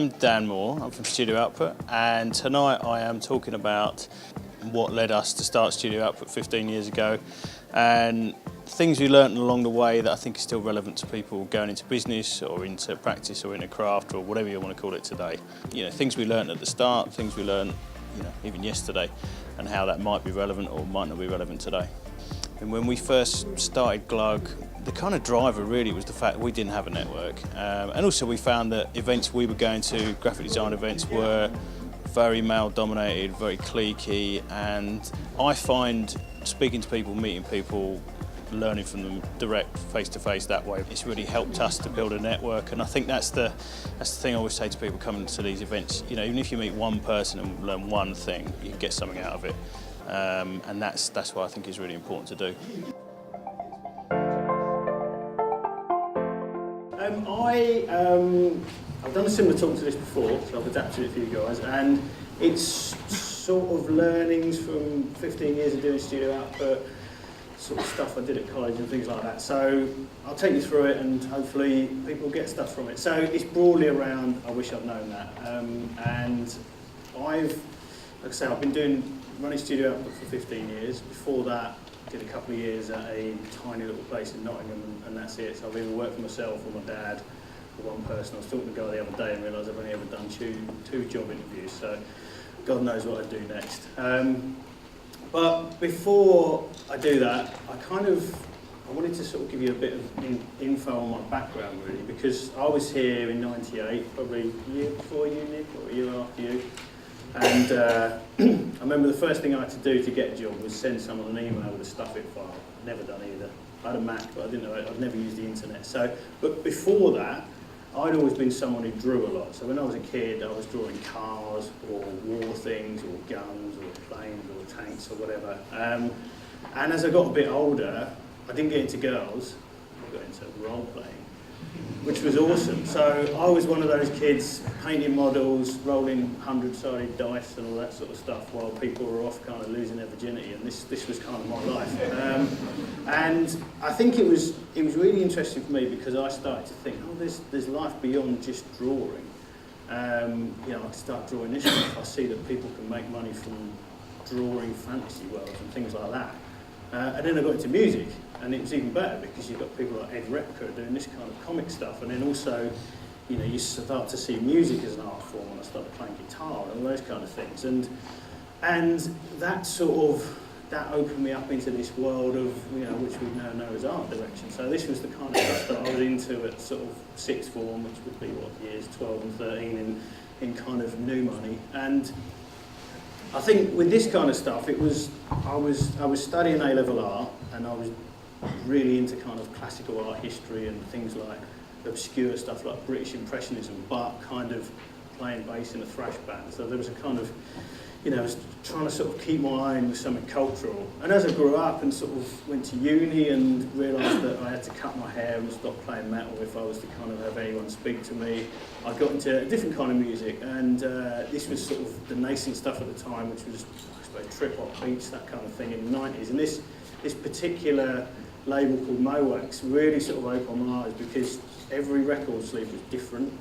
I'm Dan Moore, I'm from Studio Output, and tonight I am talking about what led us to start Studio Output 15 years ago, and things we learnt along the way that I think are still relevant to people going into business or into practice or into craft or whatever you want to call it today. You know, things we learnt at the start, things we learnt, even yesterday, and how that might be relevant or might not be relevant today. And when we first started Glug, the kind of driver really was the fact that we didn't have a network. And also we found that events we were going to, graphic design events, were very male dominated, very cliquey, and I find speaking to people, meeting people, learning from them direct, face to face that way, it's really helped us to build a network. And I think that's the thing I always say to people coming to these events. You know, even if you meet one person and learn one thing, you can get something out of it. And that's what I think is really important to do. I've done a similar talk to this before, so I've adapted it for you guys, and it's sort of learnings from 15 years of doing Studio Output, sort of stuff I did at college and things like that. So I'll take you through it and hopefully people get stuff from it. So it's broadly around, I wish I'd known that. And like I say, I've been running Studio Output for 15 years. Before that, I did a couple of years at a tiny little place in Nottingham, and that's it. So I've either worked for myself or my dad, or one person. I was talking to a guy the other day and realised I've only ever done two job interviews, so God knows what I'd do next. But before I do that, I wanted to sort of give you a bit of info on my background really, because I was here in '98, probably a year before you, Nick, or a year after you. And I remember the first thing I had to do to get a job was send someone an email with a stuff-it file. Never done either. I had a Mac, but I didn't know, I'd never used the internet. But before that, I'd always been someone who drew a lot. So when I was a kid, I was drawing cars or war things or guns or planes or tanks or whatever. And as I got a bit older, I didn't get into girls, I got into role playing, which was awesome. So I was one of those kids painting models, rolling 100-sided dice and all that sort of stuff while people were off kind of losing their virginity, and this was kind of my life. And I think it was really interesting for me because I started to think, oh, there's life beyond just drawing. I could start drawing this stuff. I see that people can make money from drawing fantasy worlds and things like that. And then I got into music, and it was even better because you've got people like Ed Repka doing this kind of comic stuff, and then also, you start to see music as an art form, and I started playing guitar and all those kind of things, and that opened me up into this world of which we now know as art direction. So this was the kind of stuff that I was into at sort of sixth form, which would be years 12 and 13 in kind of new money. And I think with this kind of stuff, I was studying A-level art, and I was really into kind of classical art history and things like obscure stuff like British Impressionism, but kind of playing bass in a thrash band. So there was a kind of, I was trying to sort of keep my eye on with something cultural. And as I grew up and sort of went to uni and realised that I had to cut my hair and stop playing metal if I was to kind of have anyone speak to me, I got into a different kind of music, and this was sort of the nascent stuff at the time, which was, I suppose, trip-hop beats, that kind of thing in the 90s. And this particular label called Mowax really sort of opened my eyes because every record sleeve was different.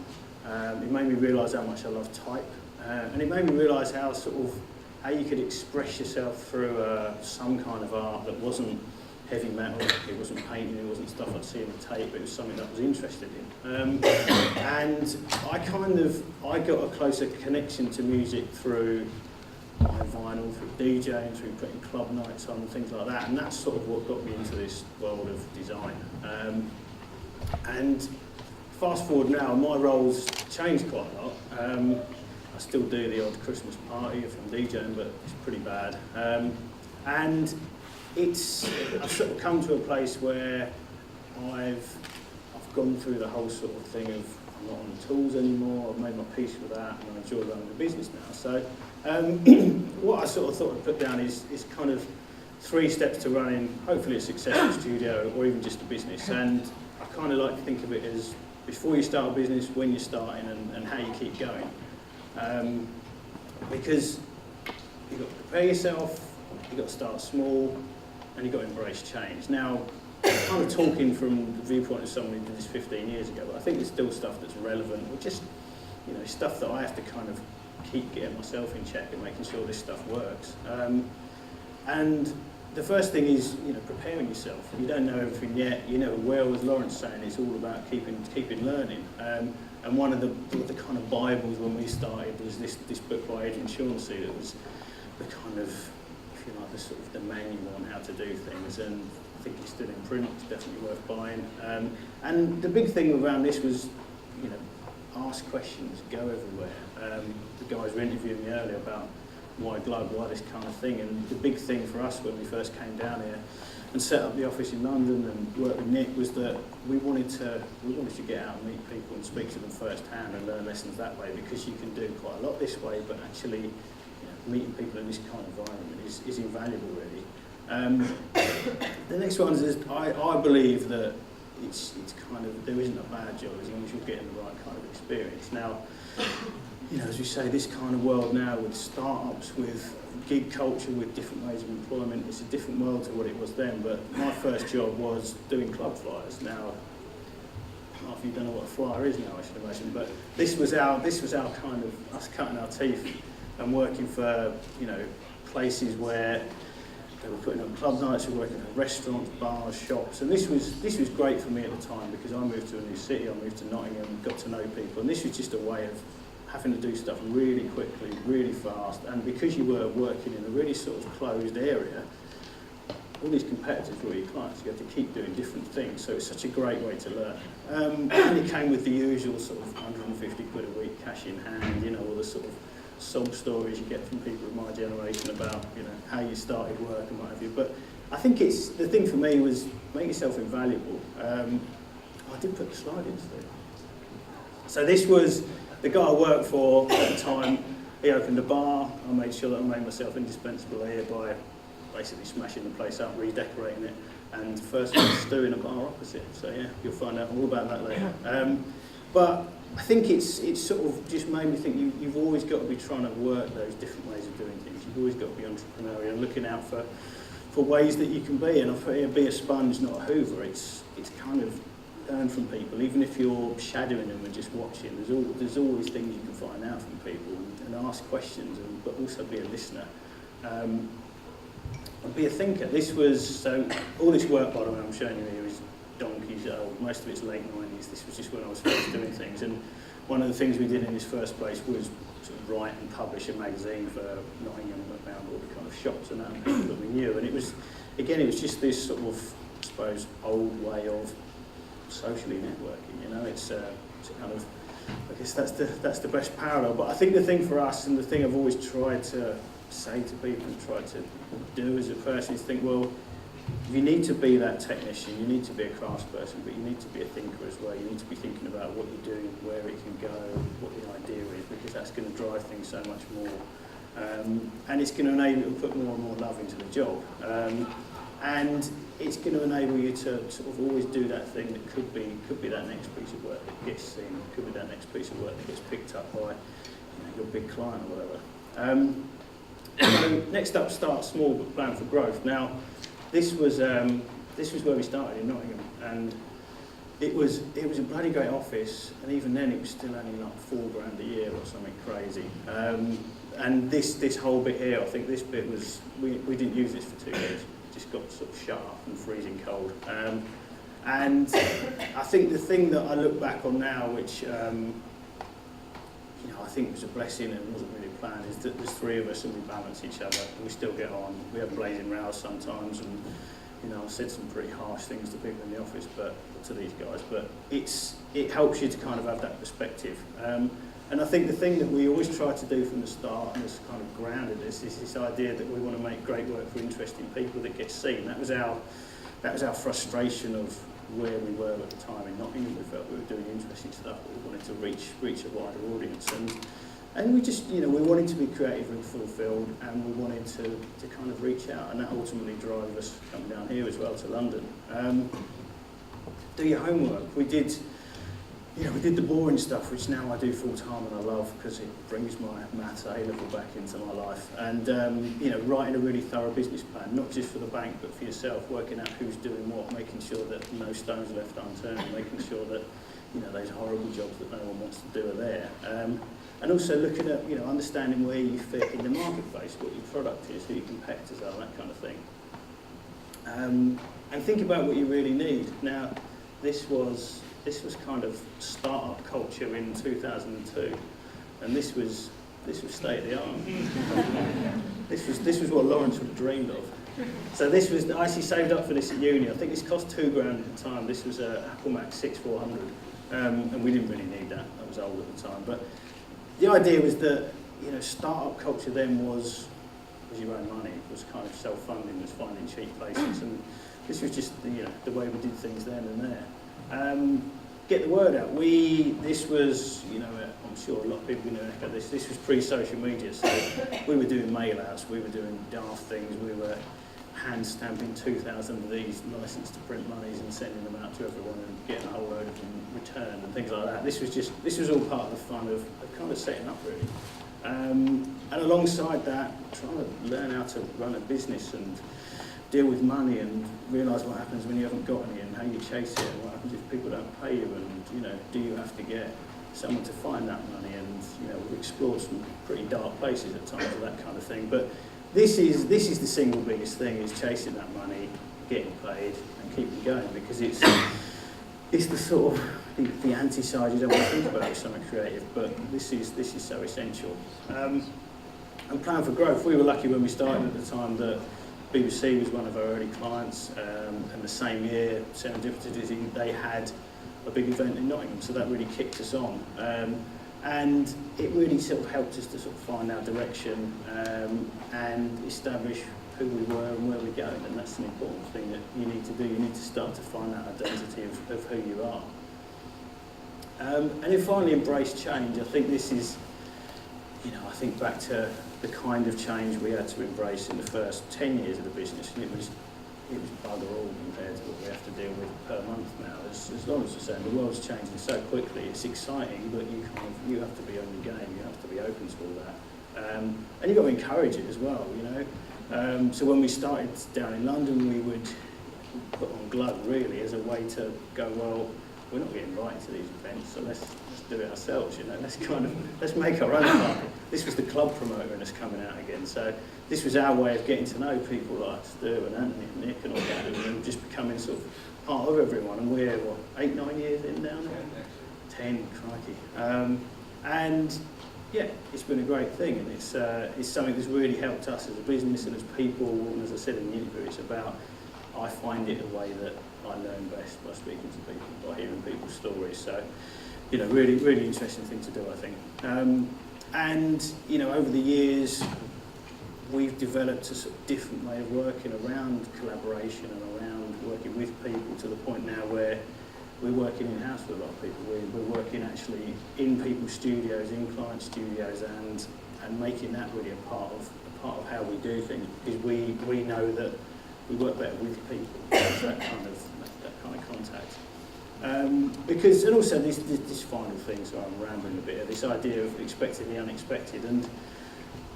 It made me realise how much I love type, and it made me realise how you could express yourself through some kind of art that wasn't heavy metal, it wasn't painting, it wasn't stuff I'd see on the tape, it was something that I was interested in. And I got a closer connection to music through my vinyl, through DJing, through putting club nights on and things like that, and that's sort of what got me into this world of design. And fast forward now, my roles changed quite a lot. I still do the odd Christmas party if I'm DJing, but it's pretty bad. And I've sort of come to a place where I've gone through the whole sort of thing of I'm not on the tools anymore, I've made my peace with that, and I enjoy running the business now. So what I sort of thought I'd put down is kind of 3 steps to running, hopefully a successful studio or even just a business. And I kind of like to think of it as before you start a business, when you're starting, and how you keep going. Because you've got to prepare yourself, you've got to start small, and you've got to embrace change. Now, I'm kind of talking from the viewpoint of someone who did this 15 years ago, but I think there's still stuff that's relevant, or just stuff that I have to kind of keep getting myself in check and making sure this stuff works. And the first thing is, preparing yourself. You don't know everything yet. Well, as Lawrence saying, it's all about keeping learning. And one of the kind of Bibles when we started was this book by Adrian Shaughnessy that was the kind of, if you like, the sort of the manual on how to do things. And I think it's still in print. It's definitely worth buying. And the big thing around this was, ask questions, go everywhere. The guys were interviewing me earlier about why Glug, why this kind of thing, and the big thing for us when we first came down here and set up the office in London and worked with Nick was that we wanted to get out and meet people and speak to them firsthand and learn lessons that way, because you can do quite a lot this way, but actually meeting people in this kind of environment is invaluable really. The next one is I believe that it's kind of, there isn't a bad job as long as you're getting the right kind of experience. Now, as we say, this kind of world now with startups, with gig culture, with different ways of employment, it's a different world to what it was then. But my first job was doing club flyers. Now, half of you don't know what a flyer is now, I should imagine. But this was our kind of us cutting our teeth and working for places where they were putting on club nights, we were working at restaurants, bars, shops, and this was great for me at the time because I moved to a new city. I moved to Nottingham, got to know people, and this was just a way of having to do stuff really quickly, really fast, and because you were working in a really sort of closed area, all these competitors were your clients. You had to keep doing different things, so it's such a great way to learn. And it came with the usual sort of 150 quid a week, cash in hand, all the sort of sob stories you get from people of my generation about how you started work and what have you. But I think the thing for me was make yourself invaluable. I did put the slide in today. So this was the guy I worked for at the time. He opened a bar. I made sure that I made myself indispensable here by basically smashing the place up, redecorating it, and first was doing a bar opposite. So yeah, you'll find out all about that later. But I think it's sort of just made me think you've always got to be trying to work those different ways of doing things. You've always got to be entrepreneurial and looking out for ways that you can be. And I've put here, be a sponge, not a hoover. It's kind of learn from people, even if you're shadowing them and just watching. There's always things you can find out from people and ask questions, but also be a listener. And be a thinker. So all this work, by the way, I'm showing you here is donkeys old. Most of it's late 90s. This was just when I was first doing things. And one of the things we did in this first place was sort of write and publish a magazine for Nottingham around all the kind of shops and that and people that we knew. And it was just this sort of, I suppose, old way of socially networking. It's kind of, I guess that's the best parallel. But I think the thing for us, and the thing I've always tried to say to people and try to do as a person, is think, well, you need to be that technician, you need to be a craftsperson, but you need to be a thinker as well. You need to be thinking about what you're doing, where it can go, what the idea is, because that's going to drive things so much more. And it's going to enable you to put more and more love into the job. And it's going to enable you to sort of always do that thing that could be that next piece of work that gets seen, could be that next piece of work that gets picked up by your big client or whatever. So next up, start small but plan for growth. Now, this was where we started in Nottingham, and it was a bloody great office, and even then it was still only like £4,000 a year or something crazy. And this whole bit here, I think this bit was, we didn't use this for 2 years. Just got sort of shut up and freezing cold. And I think the thing that I look back on now, which I think was a blessing and wasn't really planned, is that there's 3 of us and we balance each other. We still get on. We have blazing rows sometimes, and I've said some pretty harsh things to people in the office, but to these guys. But it helps you to kind of have that perspective. And I think the thing that we always try to do from the start, and has kind of grounded us, is this idea that we want to make great work for interesting people that get seen. That was our frustration of where we were at the time in Nottingham. We felt we were doing interesting stuff, but we wanted to reach a wider audience. And we just, we wanted to be creative and fulfilled, and we wanted to kind of reach out, and that ultimately drove us coming down here as well to London. Do your homework. We did the boring stuff, which now I do full time and I love because it brings my maths A-level back into my life. And writing a really thorough business plan, not just for the bank but for yourself, working out who's doing what, making sure that no stones are left unturned, making sure that those horrible jobs that no one wants to do are there. And also looking at, understanding where you fit in the marketplace, what your product is, who your competitors are, that kind of thing. And think about what you really need. Now, this was kind of start-up culture in 2002, and this was state of the art. This was what Lawrence would have dreamed of. So I actually saved up for this at uni. I think this cost £2,000 at the time. This was a Apple Mac 6400, and we didn't really need that. I was old at the time, but the idea was that start-up culture then was your own money, was kind of self-funding, was finding cheap places, and this was just the way we did things then and there. Get the word out. This was, I'm sure a lot of people are going to echo this. This was pre-social media, so we were doing mail-outs, we were doing daft things, we were hand stamping 2,000 of these licensed to print monies and sending them out to everyone and getting a whole load of them returned and things like that. This was all part of the fun of kind of setting up, really. And alongside that, trying to learn how to run a business and deal with money and realise what happens when you haven't got any and how you chase it and what happens if people don't pay you and, do you have to get someone to find that money, and, we've explored some pretty dark places at times with that kind of thing. But this is the single biggest thing, is chasing that money, getting paid and keeping going, because it's the sort of the anti-side you don't want to think about with something creative, but this is so essential. And plan for growth. We were lucky when we started at the time that BBC was one of our early clients, and the same year, serendipitously, they had a big event in Nottingham, so that really kicked us on. And it really sort of helped us to sort of find our direction and establish who we were and where we're going, and that's an important thing that you need to do. You need to start to find that identity of who you are. And then finally, embrace change. I think this is, I think back to the kind of change we had to embrace in the first 10 years of the business, and it was bugger all compared to what we have to deal with per month now. As Lawrence was saying, the world's changing so quickly. It's exciting, but you have to be on your game. You have to be open to all that, and you've got to encourage it as well. So when we started down in London, we would put on Glug really as a way to go, well, we're not getting invited to these events, so let's do it ourselves. Let's make our own party. This was the club promoter and us coming out again. So this was our way of getting to know people like Stu and Anthony and Nick and all that, and just becoming sort of part of everyone. And we're 8-9 years in now. 10, crikey. And yeah, it's been a great thing, and it's something that's really helped us as a business and as people. And as I said in the interview, it's about, I find it a way that I learn best by speaking to people, by hearing people's stories. So, really, really interesting thing to do, I think. And over the years, we've developed a sort of different way of working around collaboration and around working with people, to the point now where we're working in-house with a lot of people. We're working actually in people's studios, in client studios, and making that really a part of how we do things, because we know that we work better with people. that kind of contact. Because, and also this final thing, so I'm rambling a bit, this idea of expecting the unexpected. And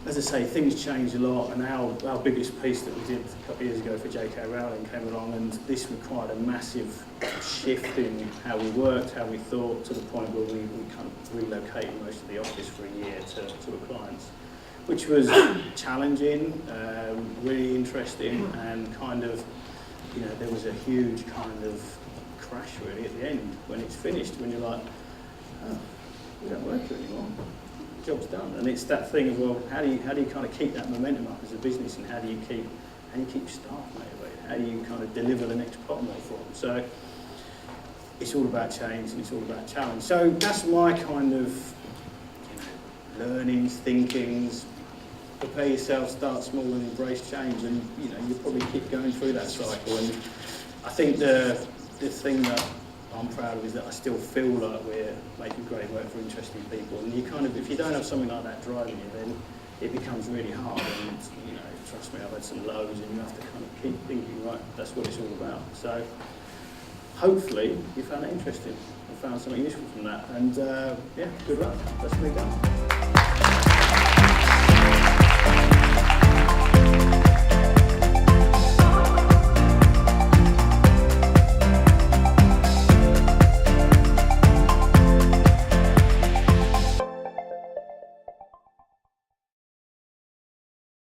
as I say, things change a lot, and our biggest piece that we did a couple of years ago for J.K. Rowling came along, and this required a massive shift in how we worked, how we thought, to the point where we kind of relocated most of the office for a year to a client's, which was challenging, really interesting, and kind of, there was a huge kind of crash really at the end when it's finished, when you're like, oh, we don't work here anymore. Job's done. And it's that thing of, well, how do you kind of keep that momentum up as a business, and how do you keep staff motivated? How do you kind of deliver the next Pottermore for them? So it's all about change, and it's all about challenge. So that's my kind of learnings, thinkings. Prepare yourself, start small and embrace change, and you'll probably keep going through that cycle. And I think the thing that I'm proud of is that I still feel like we're making great work for interesting people. And you kind of, if you don't have something like that driving you, then it becomes really hard. And trust me, I've had some lows, and you have to kind of keep thinking, right, that's what it's all about. So hopefully you found it interesting and found something useful from that. And yeah, good luck. Let's move on.